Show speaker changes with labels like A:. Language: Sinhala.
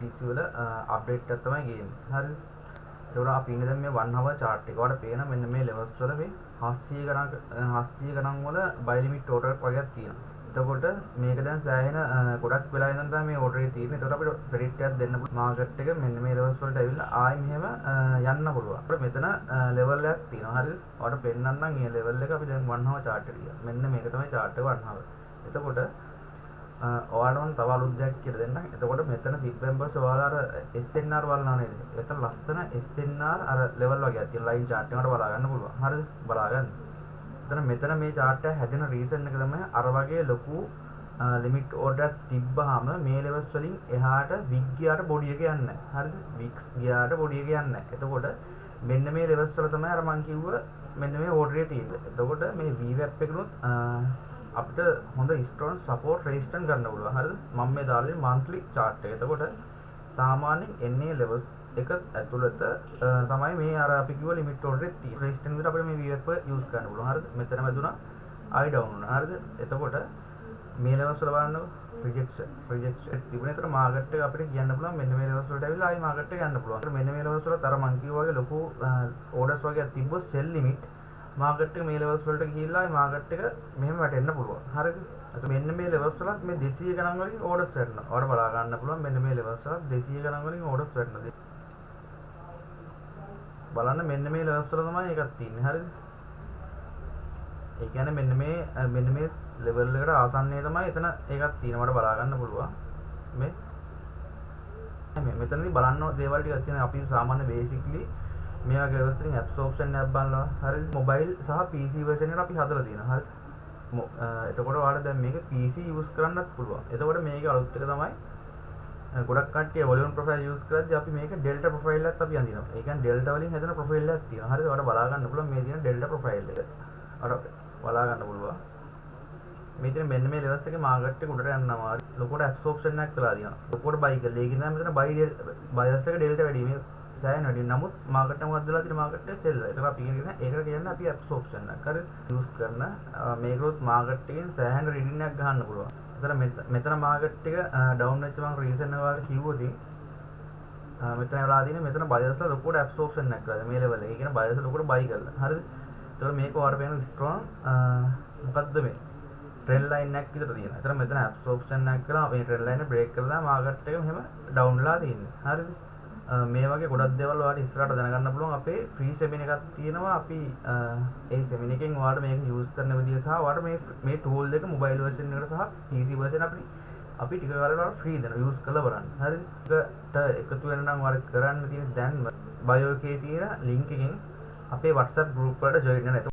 A: BTC වල අප්ඩේට් එකක් තමයි ගේන්නේ. හරිද? ඒකට අපි ඉන්නේ දැන් මේ 1 hour chart එක. ඔයාලට පේන මෙන්න මේ levels වල මේ 700 ගණන් වල buy limit order එකක් වගේක් තියෙනවා. එතකොට මේක දැන් සෑහෙන ගොඩක් වෙලා ඉඳන් තමයි මේ order එක තියෙන්නේ. එතකොට අපිට credit එකක් දෙන්න පුළුවන්. market එක මෙන්න මේ levels වලට ඇවිල්ලා ආයි මෙහෙම යන්න පුළුවන්. අපිට මෙතන level එකක් තියෙනවා. හරිද? ඔයාලට පෙන්නන්නම් මේ level එක අපි දැන් 1 hour chart එක ගියා. මෙන්න මේක තමයි chart එක 1 hour. එතකොට ඔයාලට තව අලුත් දෙයක් කියලා දෙන්නම්. එතකොට මෙතන තිබ්බෙන්බස් ඔයාලා අර SNR බලනවා නේද? එතන ලස්සන SNR අර level වගේක් තියෙන line chart එකකට බලා ගන්න පුළුවන්. හරිද? බලා ගන්න. මෙතන මේ chart එක හැදෙන reason එක තමයි අර වගේ ලොකු limit order එකක් තිබ්බහම මේ levels වලින් එහාට wick ගියාට body එක යන්නේ නැහැ. හරිද? wicks ගියාට body එක යන්නේ නැහැ. එතකොට මෙන්න මේ levels වල තමයි අර මං කිව්ව මෙන්න මේ order එක තියෙන්නේ. එතකොට මේ VWAP එකනොත් අපිට හොඳ strong support resistance ගන්න පුළුවන්. හරිද? මම මේ දාලා monthly chart එක. එතකොට සාමාන්‍යයෙන් NA levels එක ඇතුළත තමයි මේ අර අපි කිව්ව limit order එක තියෙන්නේ. resistance විතර අපිට මේ VWAP use කරන්න පුළුවන්. හරිද? මෙතන වැදුනා I down වුණා. හරිද? එතකොට මේ levels වල බලන්නකො rejection තිබුණේ. ඒතර market එක අපිට කියන්න පුළුවන් මෙන්න මේ levels වලට ඇවිල්ලා ආයි market එක යන්න පුළුවන්. මෙන්න මේ levels වල තර මං කිව්වා වගේ ලොකු orders වගේක් තිබ්බොත් sell limit market එක මේ levels වලට ගිහිල්ලා ආයි market එක මෙහෙම වැටෙන්න පුළුවන්. හරිද? එතකොට මෙන්න මේ levels වලත් මේ 200 ගණන් වලින් orders වැටෙනවා. ඔයාලට බලා ගන්න පුළුවන් මෙන්න මේ levels වලත් 200 ගණන් වලින් orders වැටෙනවා. බලන්න මෙන්න මේ levels වල තමයි එකක් තියෙන්නේ. හරිද? ඒ කියන්නේ මෙන්න මේ level එකට ආසන්නයේ තමයි එතන එකක් තියෙනවා. මට බලා ගන්න පුළුවන්. මෙතනදී බලන්න දේවල් ටිකක් තියෙනවා. අපි සාමාන්‍ය basically මේ වගේ levels වලින් absorption එකක් බලනවා. හරිද? mobile සහ PC version එකට අපි හදලා තියෙනවා. හරිද? එතකොට ඔයාලට දැන් මේක PC use කරන්නත් පුළුවන්. එතකොට මේකේ අලුත් එක තමයි ගොඩක් කට්ටිය volume profile use කරද්දී අපි මේක delta profile එකත් අපි අඳිනවා. ඒ කියන්නේ delta වලින් හැදෙන profile එකක් තියෙනවා. හරිද? ඔයාලට බලා ගන්න පුළුවන් මේ තියෙන delta profile එක. ඔයාලට බලා ගන්න පුළුවන්. මේ තියෙන මෙන්න මේ levels එකේ market එක උඩට යනවා. ලොකුට absorption එකක් වෙලා තියෙනවා. ලොකුට buy කරලා. ඒ කියන්නේ මෙතන buyers එක delta වැඩි. මේ සෑහෙන වැඩි. නමුත් market එක මොකක්ද වෙලා තියෙන්නේ? market එක sell වෙලා. ඒක අපි ඒකට කියන්නේ අපි absorption එකක්. හරිද? use කරන මේකලොත් market එකෙන් සෑහෙන reading එකක් ගන්න පුළුවන්. මෙතන market එක down වෙච්ච මම reason එක වල කිව්වොදී මෙතන වෙලා තියෙන්නේ මෙතන buyers ලා ලොකුට absorption එකක් කරලා මේ level එකේ. ඒ කියන්නේ buyers ලොකුට buy කරලා. හරිද? ඒතකොට මේක ඔයාලට පේන strong මොකද්ද මේ trend line එකක් විතර තියෙනවා. ඒතර මෙතන absorption එකක් කරලා මේ trend line එක break කරලා market එක මෙහෙම down වෙලා තියෙන්නේ. හරිද? මේ වගේ ගොඩක් දේවල් ඔයාලට ඉස්සරහට දැනගන්න පුළුවන්. අපේ free seminar එකක් තියෙනවා. අපි ඒ seminar එකෙන් ඔයාලට මේක use කරන විදිය සහ ඔයාලට මේ tool එක mobile version එකට සහ PC version අපි ටික කාලයකට free දෙනවා use කරලා බලන්න. හරිද? ඒකට එකතු වෙන්න නම් ඔයාලට කරන්න තියෙන්නේ දැන් bio එකේ තියෙන link එකෙන් අපේ WhatsApp group වලට join වෙන්න.